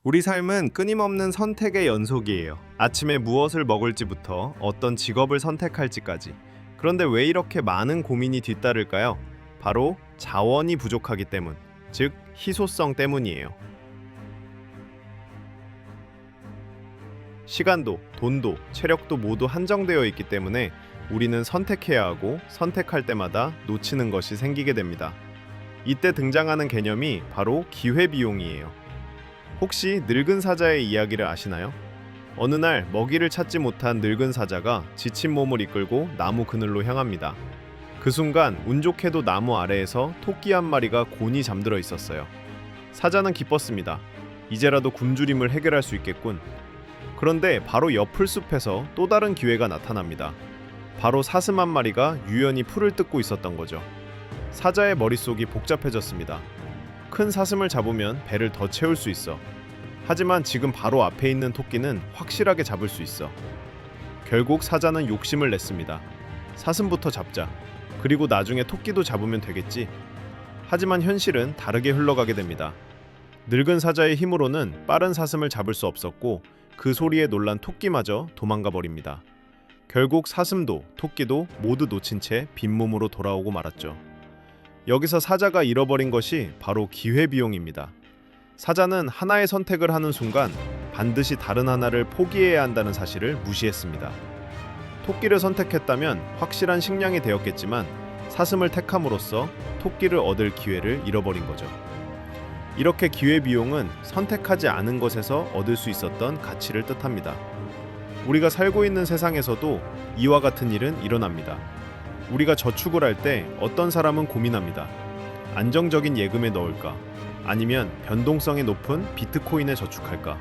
우리 삶은 끊임없는 선택의 연속이에요. 아침에 무엇을 먹을지부터 어떤 직업을 선택할지까지. 그런데 왜 이렇게 많은 고민이 뒤따를까요? 바로 자원이 부족하기 때문, 즉 희소성 때문이에요. 시간도, 돈도, 체력도 모두 한정되어 있기 때문에 우리는 선택해야 하고 선택할 때마다 놓치는 것이 생기게 됩니다. 이때 등장하는 개념이 바로 기회비용이에요. 혹시 늙은 사자의 이야기를 아시나요? 어느 날 먹이를 찾지 못한 늙은 사자가 지친 몸을 이끌고 나무 그늘로 향합니다. 그 순간 운 좋게도 나무 아래에서 토끼 한 마리가 곤히 잠들어 있었어요. 사자는 기뻤습니다. 이제라도 굶주림을 해결할 수 있겠군. 그런데 바로 옆을 숲에서 또 다른 기회가 나타납니다. 바로 사슴 한 마리가 유연히 풀을 뜯고 있었던 거죠. 사자의 머릿속이 복잡해졌습니다. 큰 사슴을 잡으면 배를 더 채울 수 있어. 하지만 지금 바로 앞에 있는 토끼는 확실하게 잡을 수 있어. 결국 사자는 욕심을 냈습니다. 사슴부터 잡자. 그리고 나중에 토끼도 잡으면 되겠지. 하지만 현실은 다르게 흘러가게 됩니다. 늙은 사자의 힘으로는 빠른 사슴을 잡을 수 없었고 그 소리에 놀란 토끼마저 도망가 버립니다. 결국 사슴도 토끼도 모두 놓친 채 빈몸으로 돌아오고 말았죠. 여기서 사자가 잃어버린 것이 바로 기회비용입니다. 사자는 하나의 선택을 하는 순간 반드시 다른 하나를 포기해야 한다는 사실을 무시했습니다. 토끼를 선택했다면 확실한 식량이 되었겠지만 사슴을 택함으로써 토끼를 얻을 기회를 잃어버린 거죠. 이렇게 기회비용은 선택하지 않은 것에서 얻을 수 있었던 가치를 뜻합니다. 우리가 살고 있는 세상에서도 이와 같은 일은 일어납니다. 우리가 저축을 할 때 어떤 사람은 고민합니다. 안정적인 예금에 넣을까? 아니면 변동성이 높은 비트코인에 저축할까?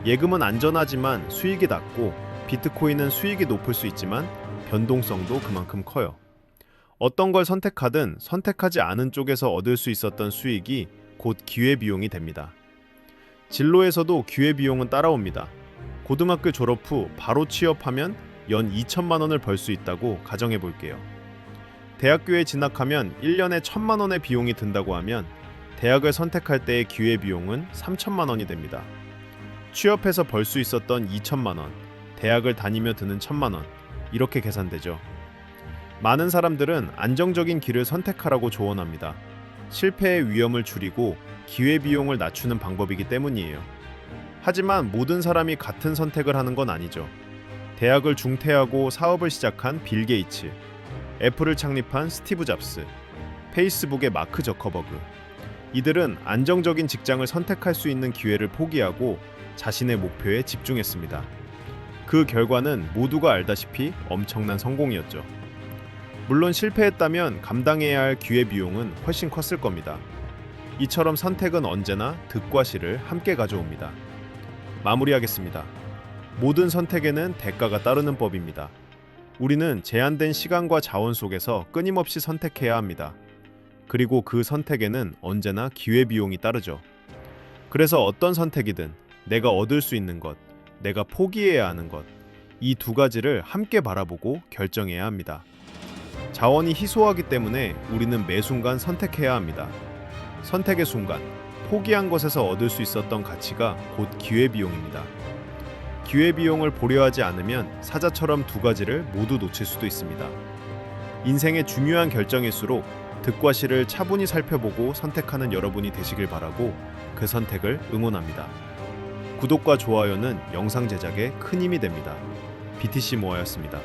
예금은 안전하지만 수익이 낮고 비트코인은 수익이 높을 수 있지만 변동성도 그만큼 커요. 어떤 걸 선택하든 선택하지 않은 쪽에서 얻을 수 있었던 수익이 곧 기회비용이 됩니다. 진로에서도 기회비용은 따라옵니다. 고등학교 졸업 후 바로 취업하면 연 2천만 원을 벌 수 있다고 가정해 볼게요. 대학교에 진학하면 1년에 1,000만 원의 비용이 든다고 하면 대학을 선택할 때의 기회비용은 3천만 원이 됩니다. 취업해서 벌 수 있었던 2천만 원, 대학을 다니며 드는 1,000만 원, 이렇게 계산되죠. 많은 사람들은 안정적인 길을 선택하라고 조언합니다. 실패의 위험을 줄이고 기회비용을 낮추는 방법이기 때문이에요. 하지만 모든 사람이 같은 선택을 하는 건 아니죠. 대학을 중퇴하고 사업을 시작한 빌 게이츠, 애플을 창립한 스티브 잡스, 페이스북의 마크 저커버그. 이들은 안정적인 직장을 선택할 수 있는 기회를 포기하고 자신의 목표에 집중했습니다. 그 결과는 모두가 알다시피 엄청난 성공이었죠. 물론 실패했다면 감당해야 할 기회비용은 훨씬 컸을 겁니다. 이처럼 선택은 언제나 득과 실을 함께 가져옵니다. 마무리하겠습니다. 모든 선택에는 대가가 따르는 법입니다. 우리는 제한된 시간과 자원 속에서 끊임없이 선택해야 합니다. 그리고 그 선택에는 언제나 기회비용이 따르죠. 그래서 어떤 선택이든 내가 얻을 수 있는 것, 내가 포기해야 하는 것, 이 두 가지를 함께 바라보고 결정해야 합니다. 자원이 희소하기 때문에 우리는 매 순간 선택해야 합니다. 선택의 순간, 포기한 것에서 얻을 수 있었던 가치가 곧 기회비용입니다. 기회비용을 보려하지 않으면 사자처럼 두 가지를 모두 놓칠 수도 있습니다. 인생의 중요한 결정일수록 득과 실을 차분히 살펴보고 선택하는 여러분이 되시길 바라고 그 선택을 응원합니다. 구독과 좋아요는 영상 제작에 큰 힘이 됩니다. BTC 모아였습니다.